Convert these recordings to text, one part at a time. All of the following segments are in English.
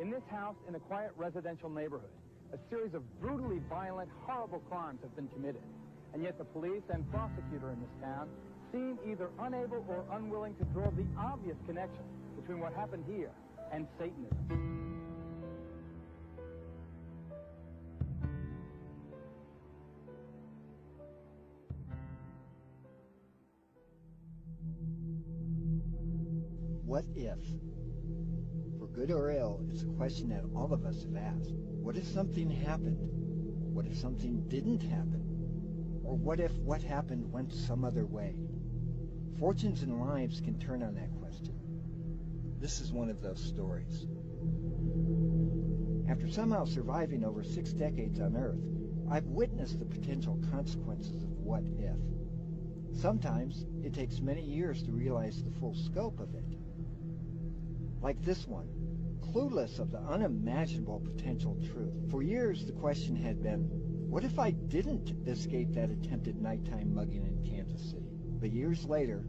In this house, in a quiet residential neighborhood, a series of brutally violent, horrible crimes have been committed. And yet the police and prosecutor in this town seem either unable or unwilling to draw the obvious connection between what happened here and Satanism. What if? For good or ill, it's a question that all of us have asked. What if something happened? What if something didn't happen? Or what if what happened went some other way? Fortunes and lives can turn on that question. This is one of those stories. After somehow surviving over 6 decades on Earth, I've witnessed the potential consequences of what if. Sometimes it takes many years to realize the full scope of it. Like this one, clueless of the unimaginable potential truth. For years the question had been, what if I didn't escape that attempted nighttime mugging in Kansas City? But years later,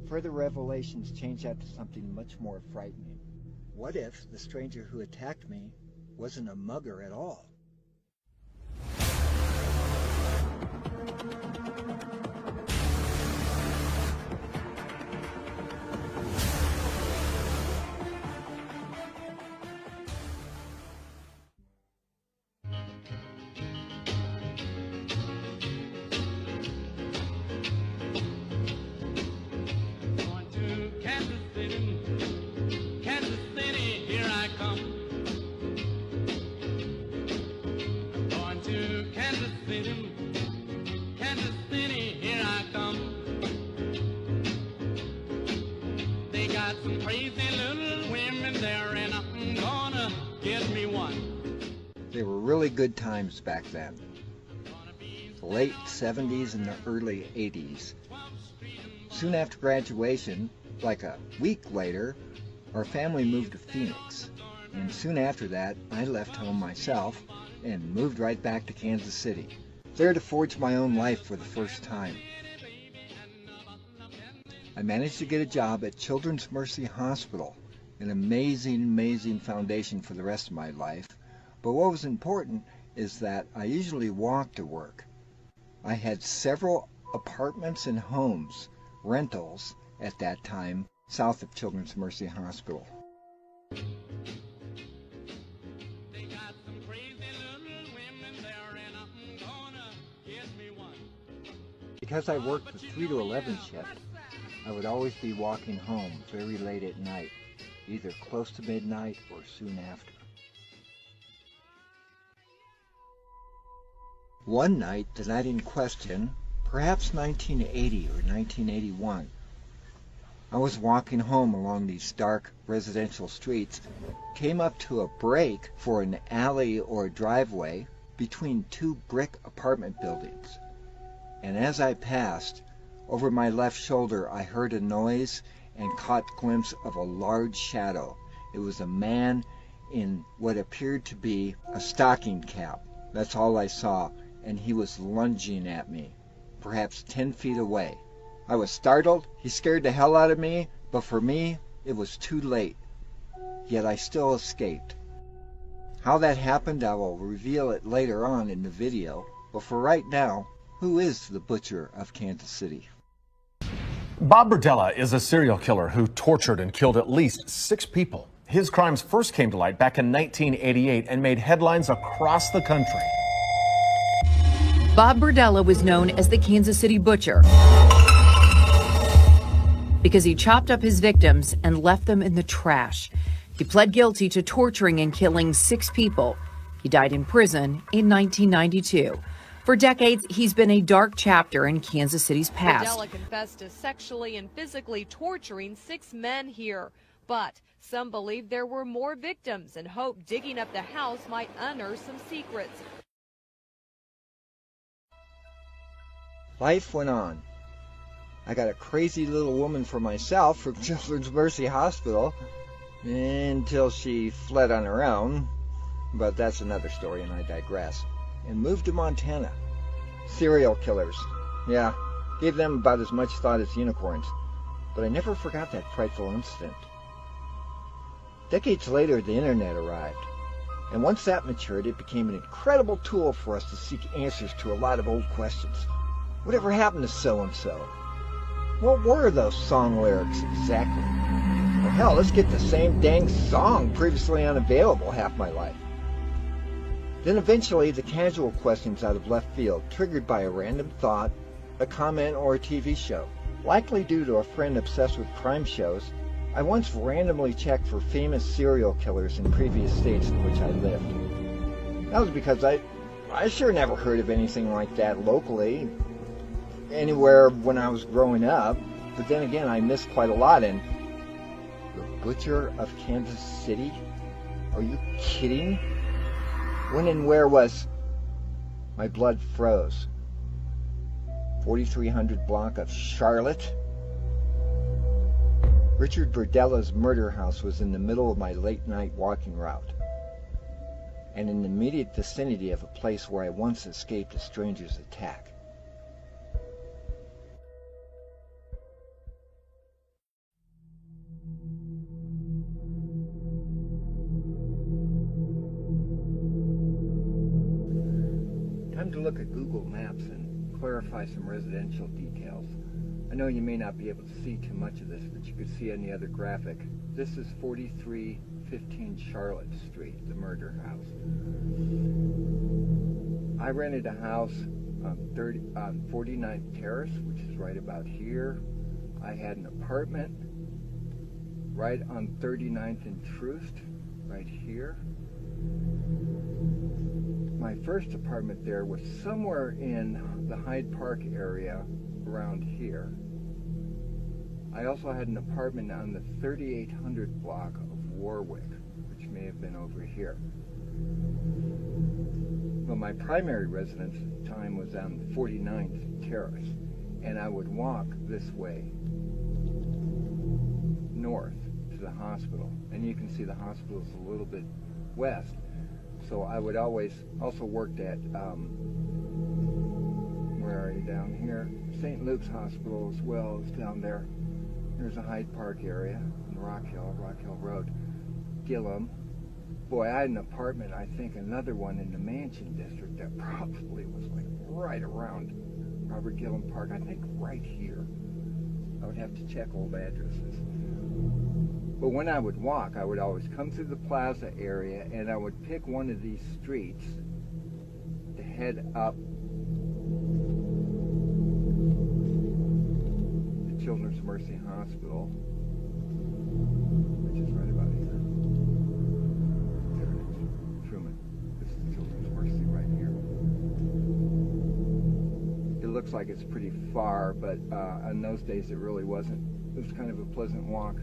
further revelations changed that to something much more frightening. What if the stranger who attacked me wasn't a mugger at all? They were really good times back then. The late 70s and the early 80s. Soon after graduation, like a week later, our family moved to Phoenix. And soon after that, I left home myself and moved right back to Kansas City, there to forge my own life for the first time. I managed to get a job at Children's Mercy Hospital, an amazing foundation for the rest of my life. But what was important is that I usually walked to work. I had several apartments and homes, rentals, at that time, south of Children's Mercy Hospital. Because I worked the 3 to 11 shift, I would always be walking home very late at night, either close to midnight or soon after. One night, the night in question, perhaps 1980 or 1981, I was walking home along these dark residential streets, came up to a break for an alley or driveway between 2 brick apartment buildings. And as I passed, over my left shoulder I heard a noise and caught a glimpse of a large shadow. It was a man in what appeared to be a stocking cap. That's all I saw, and he was lunging at me, perhaps 10 feet away. I was startled. He scared the hell out of me, but for me, it was too late. Yet I still escaped. How that happened, I will reveal it later on in the video, but for right now, who is the Butcher of Kansas City? Bob Berdella is a serial killer who tortured and killed at least 6 people. His crimes first came to light back in 1988 and made headlines across the country. Bob Berdella was known as the Kansas City Butcher because he chopped up his victims and left them in the trash. He pled guilty to torturing and killing 6 people. He died in prison in 1992. For decades, he's been a dark chapter in Kansas City's past. Berdella confessed to sexually and physically torturing 6 men here. But some believe there were more victims and hope digging up the house might unearth some secrets. Life went on. I got a crazy little woman for myself from Children's Mercy Hospital until she fled on her own, but that's another story and I digress. And moved to Montana. Serial killers. Yeah, gave them about as much thought as unicorns. But I never forgot that frightful incident. Decades later, the internet arrived. And once that matured, it became an incredible tool for us to seek answers to a lot of old questions. Whatever happened to so-and-so? What were those song lyrics exactly? Or hell, let's get the same dang song previously unavailable half my life. Then eventually, the casual questions out of left field, triggered by a random thought, a comment, or a TV show. Likely due to a friend obsessed with crime shows, I once randomly checked for famous serial killers in previous states in which I lived. That was because I sure never heard of anything like that locally, anywhere when I was growing up. But then again, I missed quite a lot. And the Butcher of Kansas City? Are you kidding? When and where was... My blood froze. 4300 block of Charlotte? Richard Berdella's murder house was in the middle of my late-night walking route, and in the immediate vicinity of a place where I once escaped a stranger's attack. Time to look at Google Maps and clarify some residential details. I know you may not be able to see too much of this, but you could see on the other graphic. This is 4315 Charlotte Street, the murder house. I rented a house on 49th Terrace, which is right about here. I had an apartment right on 39th and Troost, right here. My first apartment there was somewhere in the Hyde Park area, around here. I also had an apartment on the 3800 block of Warwick, which may have been over here. But my primary residence at the time was on 49th Terrace, and I would walk this way north to the hospital. And you can see the hospital is a little bit west, so I would always also worked at where are you down here? St. Luke's Hospital as well is down there. There's a Hyde Park area in Rock Hill Road. Gillum. Boy, I had an apartment, I think another one in the Mansion District that probably was like right around Robert Gillum Park. I think right here. I would have to check old addresses. But when I would walk, I would always come through the plaza area and I would pick one of these streets to head up Children's Mercy Hospital, which is right about here. There it is, Truman. This is Children's Mercy right here. It looks like it's pretty far, but in those days it really wasn't. It was kind of a pleasant walk.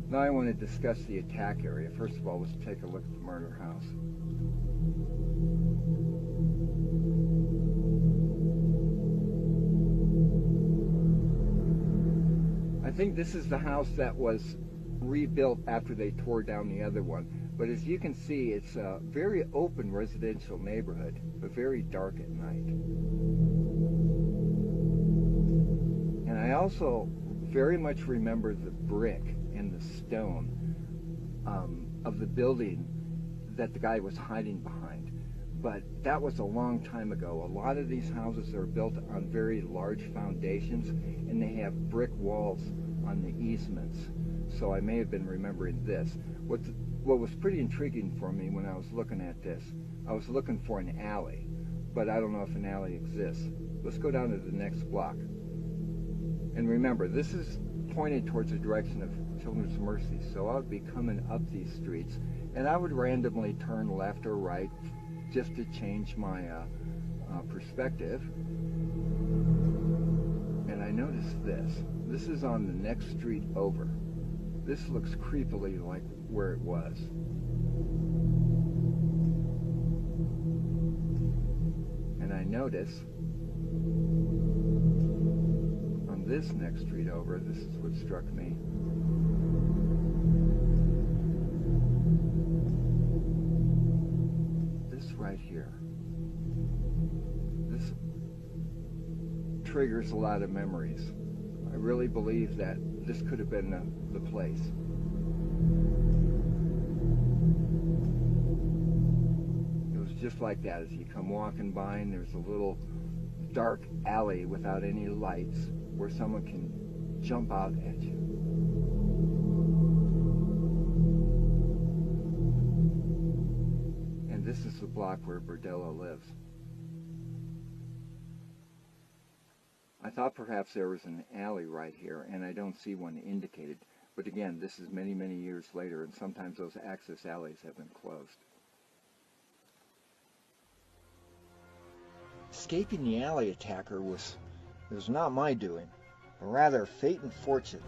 Now I want to discuss the attack area. First of all, let's take a look at the murder house. I think this is the house that was rebuilt after they tore down the other one. But as you can see, it's a very open residential neighborhood, but very dark at night. And I also very much remember the brick and the stone of the building that the guy was hiding behind. But that was a long time ago. A lot of these houses are built on very large foundations, and they have brick walls on the easements. So I may have been remembering this. What was pretty intriguing for me when I was looking at this, I was looking for an alley, but I don't know if an alley exists. Let's go down to the next block. And remember, this is pointed towards the direction of Children's Mercy, so I would be coming up these streets, and I would randomly turn left or right just to change my perspective. And I noticed this. This is on the next street over. This looks creepily like where it was. And I notice on this next street over, this is what struck me. This right here. This triggers a lot of memories. I really believe that this could have been the place. like that as you come walking by, and there's a little dark alley without any lights where someone can jump out at you. And this is the block where Berdella lives. I thought perhaps there was an alley right here, and I don't see one indicated. But again, this is many, many years later, and sometimes those access alleys have been closed. Escaping the alley attacker was not my doing, but rather fate and fortune,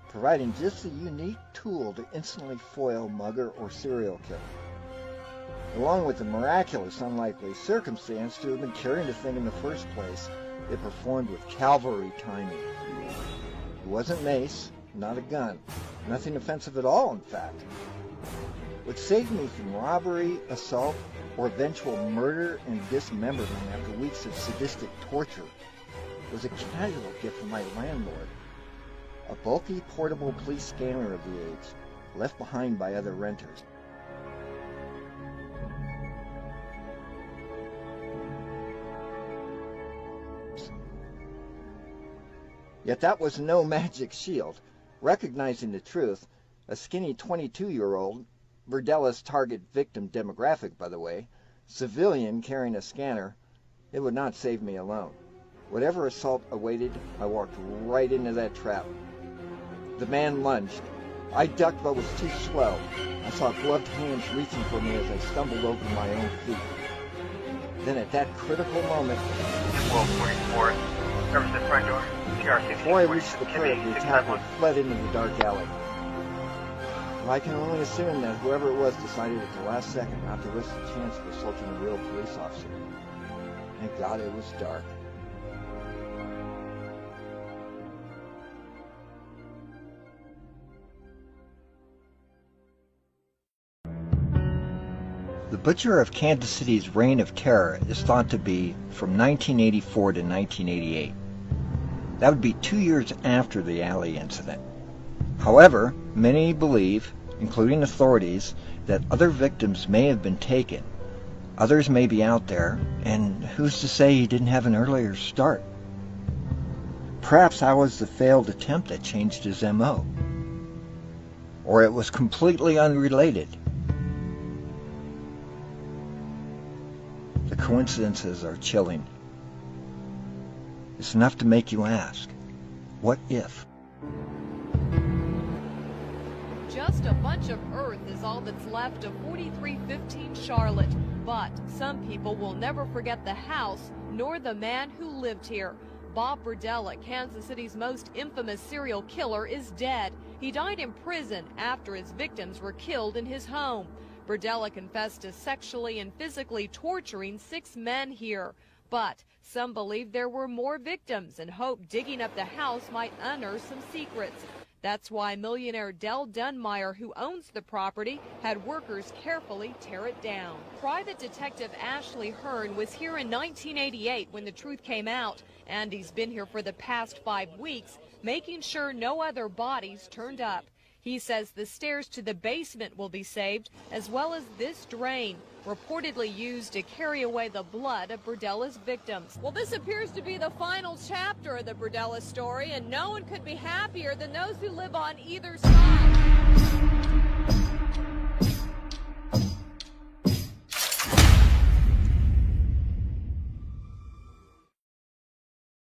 providing just the unique tool to instantly foil mugger or serial killer, along with the miraculous unlikely circumstance to have been carrying the thing in the first place. It performed with cavalry timing. It wasn't mace, not a gun, nothing offensive at all, in fact. What saved me from robbery, assault, or eventual murder and dismemberment after weeks of sadistic torture was a casual gift from my landlord, a bulky portable police scanner of the age, left behind by other renters. Yet that was no magic shield. Recognizing the truth, a skinny 22-year-old, Berdella's target victim demographic, by the way, civilian carrying a scanner, it would not save me alone. Whatever assault awaited, I walked right into that trap. The man lunged. I ducked but was too slow. I saw gloved hands reaching for me as I stumbled over my own feet. Then at that critical moment, before I reached the curb, the attacker fled into the dark alley. Well, I can only assume that whoever it was decided at the last second not to risk the chance of assaulting a real police officer. Thank God it was dark. The Butcher of Kansas City's reign of terror is thought to be from 1984 to 1988. That would be 2 years after the alley incident. However, many believe, including authorities, that other victims may have been taken. Others may be out there, and who's to say he didn't have an earlier start? Perhaps I was the failed attempt that changed his MO. Or it was completely unrelated. The coincidences are chilling. It's enough to make you ask, what if? Just a bunch of earth is all that's left of 4315 Charlotte. But some people will never forget the house nor the man who lived here. Bob Berdella, Kansas City's most infamous serial killer, is dead. He died in prison after his victims were killed in his home. Berdella confessed to sexually and physically torturing 6 men here. But some believe there were more victims and hope digging up the house might unearth some secrets. That's why millionaire Dell Dunmeyer, who owns the property, had workers carefully tear it down. Private Detective Ashley Hearn was here in 1988 when the truth came out, and he's been here for the past 5 weeks, making sure no other bodies turned up. He says the stairs to the basement will be saved, as well as this drain, reportedly used to carry away the blood of Berdella's victims. Well, this appears to be the final chapter of the Berdella story, and no one could be happier than those who live on either side.